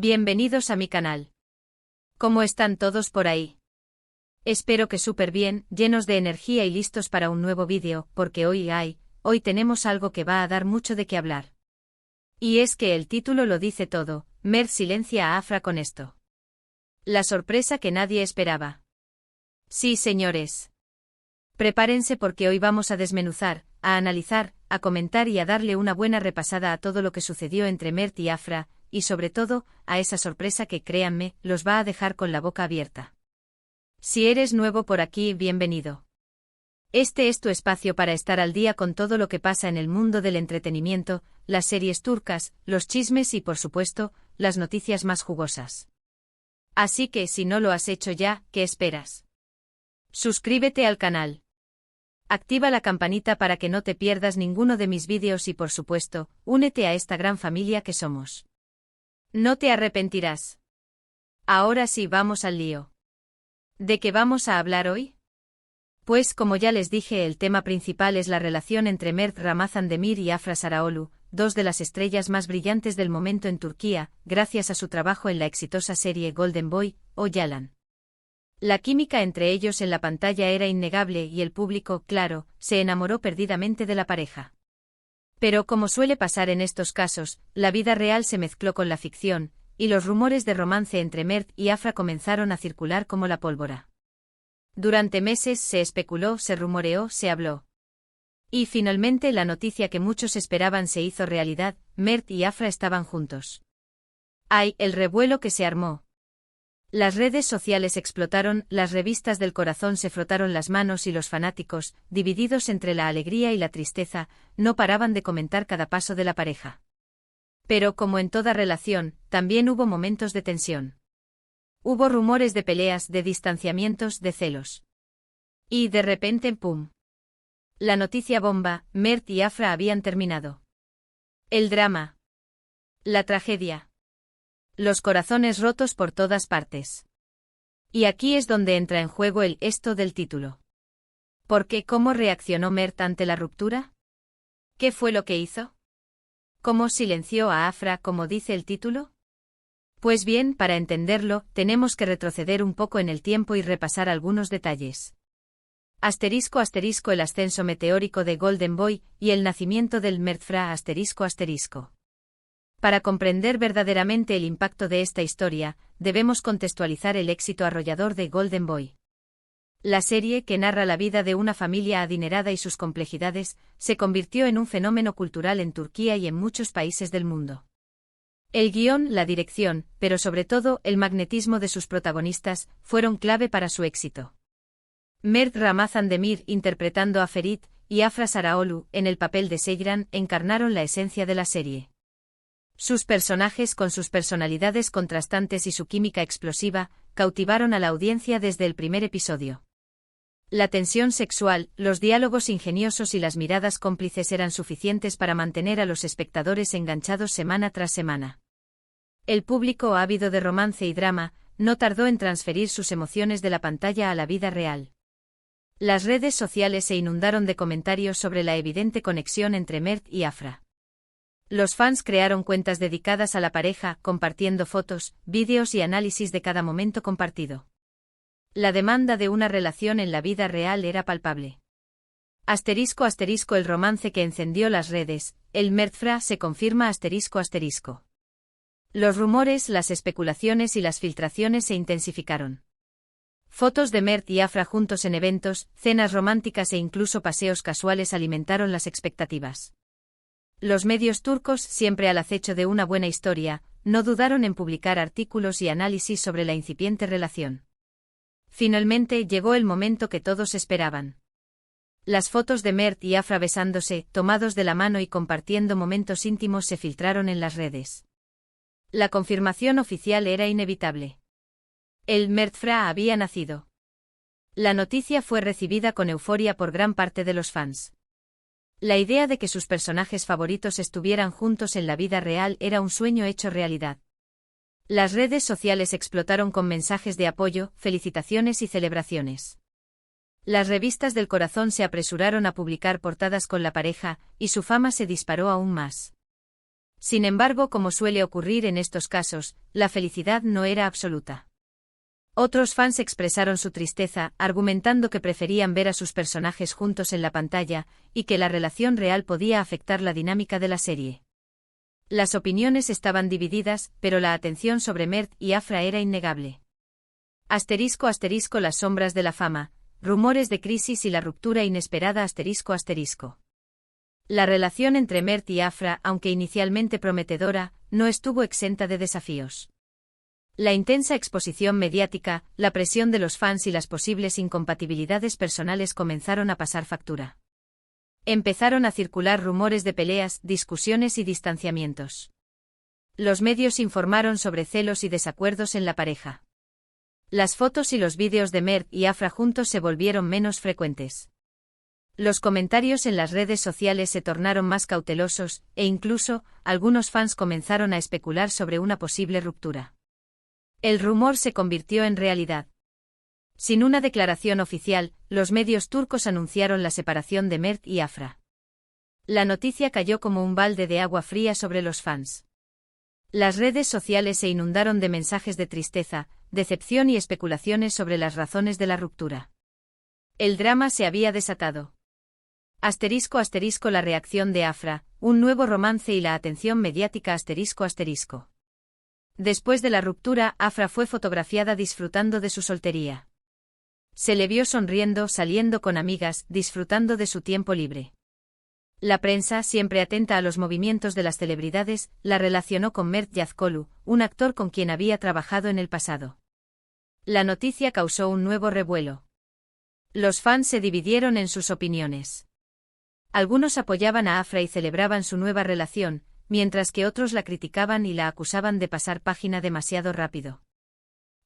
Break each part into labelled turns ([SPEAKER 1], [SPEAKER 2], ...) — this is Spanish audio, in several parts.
[SPEAKER 1] Bienvenidos a mi canal. ¿Cómo están todos por ahí? Espero que súper bien, llenos de energía y listos para un nuevo vídeo, porque hoy tenemos algo que va a dar mucho de qué hablar. Y es que el título lo dice todo, Mert silencia a Afra con esto. La sorpresa que nadie esperaba. Sí, señores. Prepárense porque hoy vamos a desmenuzar, a analizar, a comentar y a darle una buena repasada a todo lo que sucedió entre Mert y Afra, y sobre todo, a esa sorpresa que, créanme, los va a dejar con la boca abierta. Si eres nuevo por aquí, bienvenido. Este es tu espacio para estar al día con todo lo que pasa en el mundo del entretenimiento, las series turcas, los chismes y, por supuesto, las noticias más jugosas. Así que, si no lo has hecho ya, ¿qué esperas? Suscríbete al canal. Activa la campanita para que no te pierdas ninguno de mis vídeos y, por supuesto, únete a esta gran familia que somos. No te arrepentirás. Ahora sí, vamos al lío. ¿De qué vamos a hablar hoy? Pues como ya les dije, el tema principal es la relación entre Mert Ramazan-Demir y Afra Sarıoğlu, dos de las estrellas más brillantes del momento en Turquía, gracias a su trabajo en la exitosa serie Golden Boy, o Yalan. La química entre ellos en la pantalla era innegable y el público, claro, se enamoró perdidamente de la pareja. Pero como suele pasar en estos casos, la vida real se mezcló con la ficción, y los rumores de romance entre Mert y Afra comenzaron a circular como la pólvora. Durante meses se especuló, se rumoreó, se habló. Y finalmente la noticia que muchos esperaban se hizo realidad, Mert y Afra estaban juntos. ¡Ay, el revuelo que se armó! Las redes sociales explotaron, las revistas del corazón se frotaron las manos y los fanáticos, divididos entre la alegría y la tristeza, no paraban de comentar cada paso de la pareja. Pero como en toda relación, también hubo momentos de tensión. Hubo rumores de peleas, de distanciamientos, de celos. Y de repente, ¡pum! La noticia bomba, Mert y Afra habían terminado. El drama. La tragedia. Los corazones rotos por todas partes. Y aquí es donde entra en juego el esto del título. Porque ¿cómo reaccionó Mert ante la ruptura? ¿Qué fue lo que hizo? ¿Cómo silenció a Afra, como dice el título? Pues bien, para entenderlo, tenemos que retroceder un poco en el tiempo y repasar algunos detalles. Asterisco el ascenso meteórico de Golden Boy y el nacimiento del Mertfra ***. Para comprender verdaderamente el impacto de esta historia, debemos contextualizar el éxito arrollador de Golden Boy. La serie, que narra la vida de una familia adinerada y sus complejidades, se convirtió en un fenómeno cultural en Turquía y en muchos países del mundo. El guión, la dirección, pero sobre todo el magnetismo de sus protagonistas, fueron clave para su éxito. Mert Ramazan-Demir interpretando a Ferit, y Afra Sarıoğlu, en el papel de Seyran, encarnaron la esencia de la serie. Sus personajes, con sus personalidades contrastantes y su química explosiva, cautivaron a la audiencia desde el primer episodio. La tensión sexual, los diálogos ingeniosos y las miradas cómplices eran suficientes para mantener a los espectadores enganchados semana tras semana. El público, ávido de romance y drama, no tardó en transferir sus emociones de la pantalla a la vida real. Las redes sociales se inundaron de comentarios sobre la evidente conexión entre Mert y Afra. Los fans crearon cuentas dedicadas a la pareja, compartiendo fotos, vídeos y análisis de cada momento compartido. La demanda de una relación en la vida real era palpable. *** El romance que encendió las redes, el Mertfra se confirma ***. Los rumores, las especulaciones y las filtraciones se intensificaron. Fotos de Mert y Afra juntos en eventos, cenas románticas e incluso paseos casuales alimentaron las expectativas. Los medios turcos, siempre al acecho de una buena historia, no dudaron en publicar artículos y análisis sobre la incipiente relación. Finalmente llegó el momento que todos esperaban. Las fotos de Mert y Afra besándose, tomados de la mano y compartiendo momentos íntimos se filtraron en las redes. La confirmación oficial era inevitable. El Mertfra había nacido. La noticia fue recibida con euforia por gran parte de los fans. La idea de que sus personajes favoritos estuvieran juntos en la vida real era un sueño hecho realidad. Las redes sociales explotaron con mensajes de apoyo, felicitaciones y celebraciones. Las revistas del corazón se apresuraron a publicar portadas con la pareja, y su fama se disparó aún más. Sin embargo, como suele ocurrir en estos casos, la felicidad no era absoluta. Otros fans expresaron su tristeza, argumentando que preferían ver a sus personajes juntos en la pantalla, y que la relación real podía afectar la dinámica de la serie. Las opiniones estaban divididas, pero la atención sobre Mert y Afra era innegable. ***Las sombras de la fama, rumores de crisis y la ruptura inesperada ***. La relación entre Mert y Afra, aunque inicialmente prometedora, no estuvo exenta de desafíos. La intensa exposición mediática, la presión de los fans y las posibles incompatibilidades personales comenzaron a pasar factura. Empezaron a circular rumores de peleas, discusiones y distanciamientos. Los medios informaron sobre celos y desacuerdos en la pareja. Las fotos y los vídeos de Mert y Afra juntos se volvieron menos frecuentes. Los comentarios en las redes sociales se tornaron más cautelosos, e incluso, algunos fans comenzaron a especular sobre una posible ruptura. El rumor se convirtió en realidad. Sin una declaración oficial, los medios turcos anunciaron la separación de Mert y Afra. La noticia cayó como un balde de agua fría sobre los fans. Las redes sociales se inundaron de mensajes de tristeza, decepción y especulaciones sobre las razones de la ruptura. El drama se había desatado. ***, la reacción de Afra, un nuevo romance y la atención mediática ***. Después de la ruptura, Afra fue fotografiada disfrutando de su soltería. Se le vio sonriendo, saliendo con amigas, disfrutando de su tiempo libre. La prensa, siempre atenta a los movimientos de las celebridades, la relacionó con Mert Yazkolu, un actor con quien había trabajado en el pasado. La noticia causó un nuevo revuelo. Los fans se dividieron en sus opiniones. Algunos apoyaban a Afra y celebraban su nueva relación, mientras que otros la criticaban y la acusaban de pasar página demasiado rápido.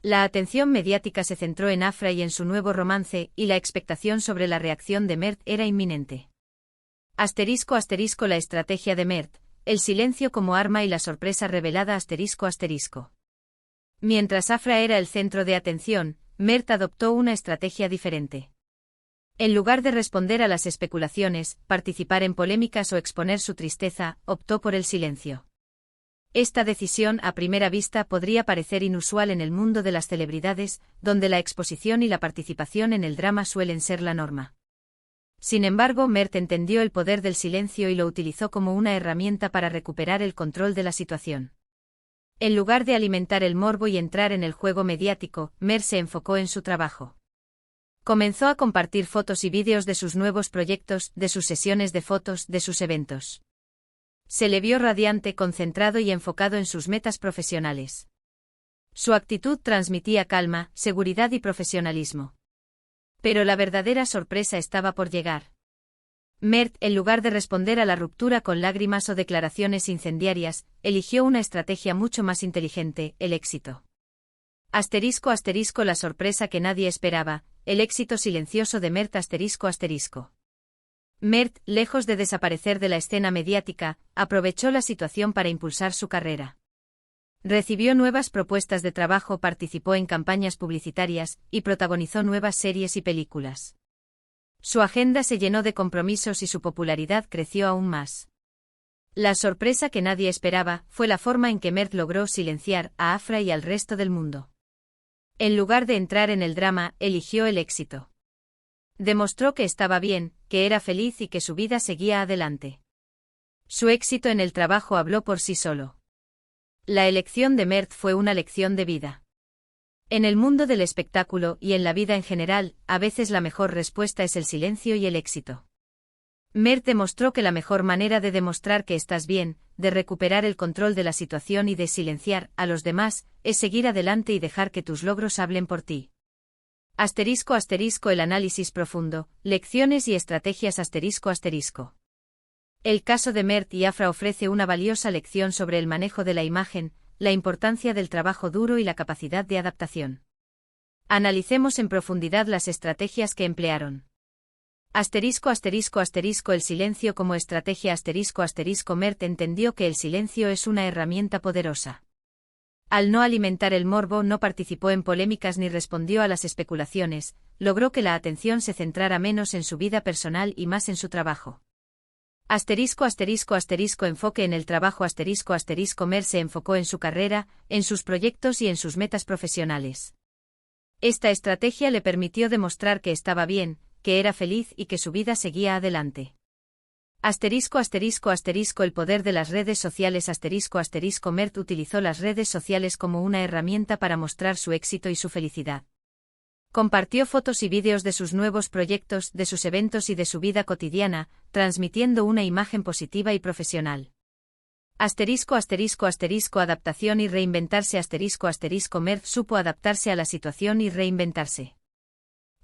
[SPEAKER 1] La atención mediática se centró en Afra y en su nuevo romance, y la expectación sobre la reacción de Mert era inminente. ***, la estrategia de Mert, el silencio como arma y la sorpresa revelada ***. Mientras Afra era el centro de atención, Mert adoptó una estrategia diferente. En lugar de responder a las especulaciones, participar en polémicas o exponer su tristeza, optó por el silencio. Esta decisión a primera vista podría parecer inusual en el mundo de las celebridades, donde la exposición y la participación en el drama suelen ser la norma. Sin embargo, Mert entendió el poder del silencio y lo utilizó como una herramienta para recuperar el control de la situación. En lugar de alimentar el morbo y entrar en el juego mediático, Mert se enfocó en su trabajo. Comenzó a compartir fotos y vídeos de sus nuevos proyectos, de sus sesiones de fotos, de sus eventos. Se le vio radiante, concentrado y enfocado en sus metas profesionales. Su actitud transmitía calma, seguridad y profesionalismo. Pero la verdadera sorpresa estaba por llegar. Mert, en lugar de responder a la ruptura con lágrimas o declaraciones incendiarias, eligió una estrategia mucho más inteligente: el éxito. ***, la sorpresa que nadie esperaba, el éxito silencioso de Mert ***. Mert, lejos de desaparecer de la escena mediática, aprovechó la situación para impulsar su carrera. Recibió nuevas propuestas de trabajo, participó en campañas publicitarias, y protagonizó nuevas series y películas. Su agenda se llenó de compromisos y su popularidad creció aún más. La sorpresa que nadie esperaba fue la forma en que Mert logró silenciar a Afra y al resto del mundo. En lugar de entrar en el drama, eligió el éxito. Demostró que estaba bien, que era feliz y que su vida seguía adelante. Su éxito en el trabajo habló por sí solo. La elección de Mert fue una lección de vida. En el mundo del espectáculo y en la vida en general, a veces la mejor respuesta es el silencio y el éxito. Mert demostró que la mejor manera de demostrar que estás bien, de recuperar el control de la situación y de silenciar a los demás, es seguir adelante y dejar que tus logros hablen por ti. ***, el análisis profundo, lecciones y estrategias ***. El caso de Mert y Afra ofrece una valiosa lección sobre el manejo de la imagen, la importancia del trabajo duro y la capacidad de adaptación. Analicemos en profundidad las estrategias que emplearon. ***, el silencio como estrategia ***. Mert entendió que el silencio es una herramienta poderosa. Al no alimentar el morbo, no participó en polémicas ni respondió a las especulaciones, logró que la atención se centrara menos en su vida personal y más en su trabajo. Enfoque en el trabajo Mer se enfocó en su carrera, en sus proyectos y en sus metas profesionales. Esta estrategia le permitió demostrar que estaba bien, que era feliz y que su vida seguía adelante. El poder de las redes sociales Mert utilizó las redes sociales como una herramienta para mostrar su éxito y su felicidad. Compartió fotos y vídeos de sus nuevos proyectos, de sus eventos y de su vida cotidiana, transmitiendo una imagen positiva y profesional. Adaptación y reinventarse Mert supo adaptarse a la situación y reinventarse.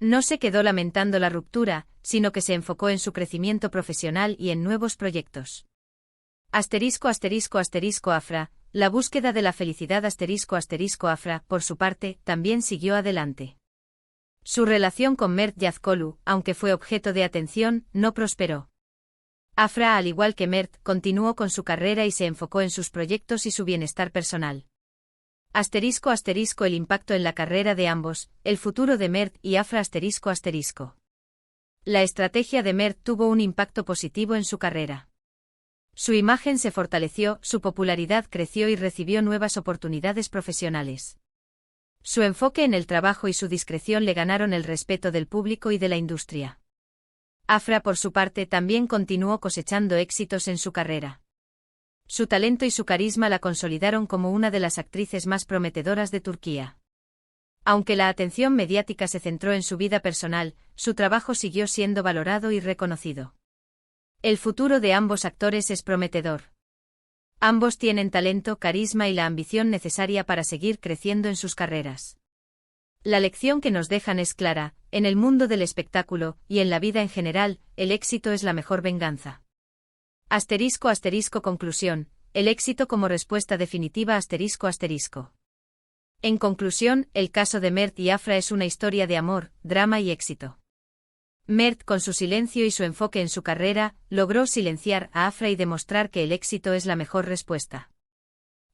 [SPEAKER 1] No se quedó lamentando la ruptura, sino que se enfocó en su crecimiento profesional y en nuevos proyectos. Afra, la búsqueda de la felicidad Afra, por su parte, también siguió adelante. Su relación con Mert Yazkolu, aunque fue objeto de atención, no prosperó. Afra, al igual que Mert, continuó con su carrera y se enfocó en sus proyectos y su bienestar personal. El impacto en la carrera de ambos, el futuro de Mert y Afra La estrategia de Mert tuvo un impacto positivo en su carrera. Su imagen se fortaleció, su popularidad creció y recibió nuevas oportunidades profesionales. Su enfoque en el trabajo y su discreción le ganaron el respeto del público y de la industria. Afra, por su parte, también continuó cosechando éxitos en su carrera. Su talento y su carisma la consolidaron como una de las actrices más prometedoras de Turquía. Aunque la atención mediática se centró en su vida personal, su trabajo siguió siendo valorado y reconocido. El futuro de ambos actores es prometedor. Ambos tienen talento, carisma y la ambición necesaria para seguir creciendo en sus carreras. La lección que nos dejan es clara: en el mundo del espectáculo, y en la vida en general, el éxito es la mejor venganza. Conclusión: el éxito como respuesta definitiva En conclusión, el caso de Mert y Afra es una historia de amor, drama y éxito. Mert, con su silencio y su enfoque en su carrera, logró silenciar a Afra y demostrar que el éxito es la mejor respuesta.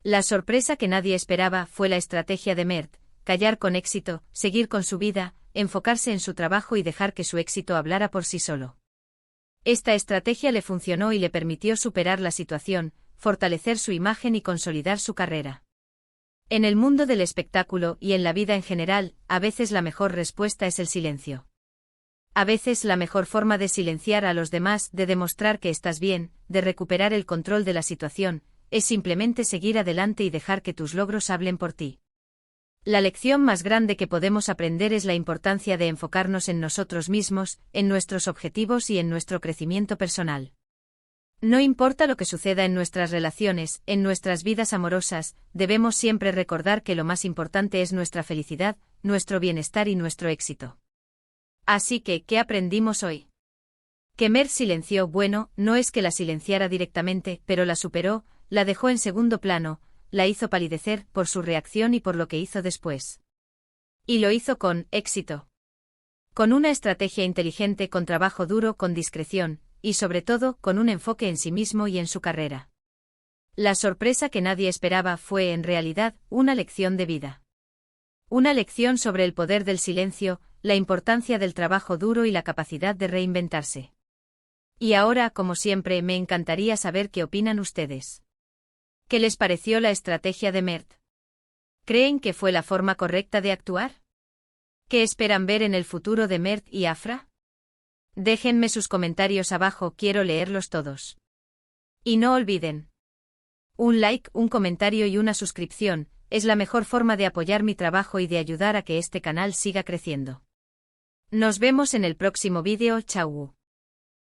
[SPEAKER 1] La sorpresa que nadie esperaba fue la estrategia de Mert: callar con éxito, seguir con su vida, enfocarse en su trabajo y dejar que su éxito hablara por sí solo. Esta estrategia le funcionó y le permitió superar la situación, fortalecer su imagen y consolidar su carrera. En el mundo del espectáculo y en la vida en general, a veces la mejor respuesta es el silencio. A veces la mejor forma de silenciar a los demás, de demostrar que estás bien, de recuperar el control de la situación, es simplemente seguir adelante y dejar que tus logros hablen por ti. La lección más grande que podemos aprender es la importancia de enfocarnos en nosotros mismos, en nuestros objetivos y en nuestro crecimiento personal. No importa lo que suceda en nuestras relaciones, en nuestras vidas amorosas, debemos siempre recordar que lo más importante es nuestra felicidad, nuestro bienestar y nuestro éxito. Así que, ¿qué aprendimos hoy? Que Mert silenció. Bueno, no es que la silenciara directamente, pero la superó, la dejó en segundo plano, la hizo palidecer por su reacción y por lo que hizo después. Y lo hizo con éxito. Con una estrategia inteligente, con trabajo duro, con discreción, y sobre todo, con un enfoque en sí mismo y en su carrera. La sorpresa que nadie esperaba fue, en realidad, una lección de vida. Una lección sobre el poder del silencio, la importancia del trabajo duro y la capacidad de reinventarse. Y ahora, como siempre, me encantaría saber qué opinan ustedes. ¿Qué les pareció la estrategia de Mert? ¿Creen que fue la forma correcta de actuar? ¿Qué esperan ver en el futuro de Mert y Afra? Déjenme sus comentarios abajo, quiero leerlos todos. Y no olviden: un like, un comentario y una suscripción es la mejor forma de apoyar mi trabajo y de ayudar a que este canal siga creciendo. Nos vemos en el próximo vídeo. Chau.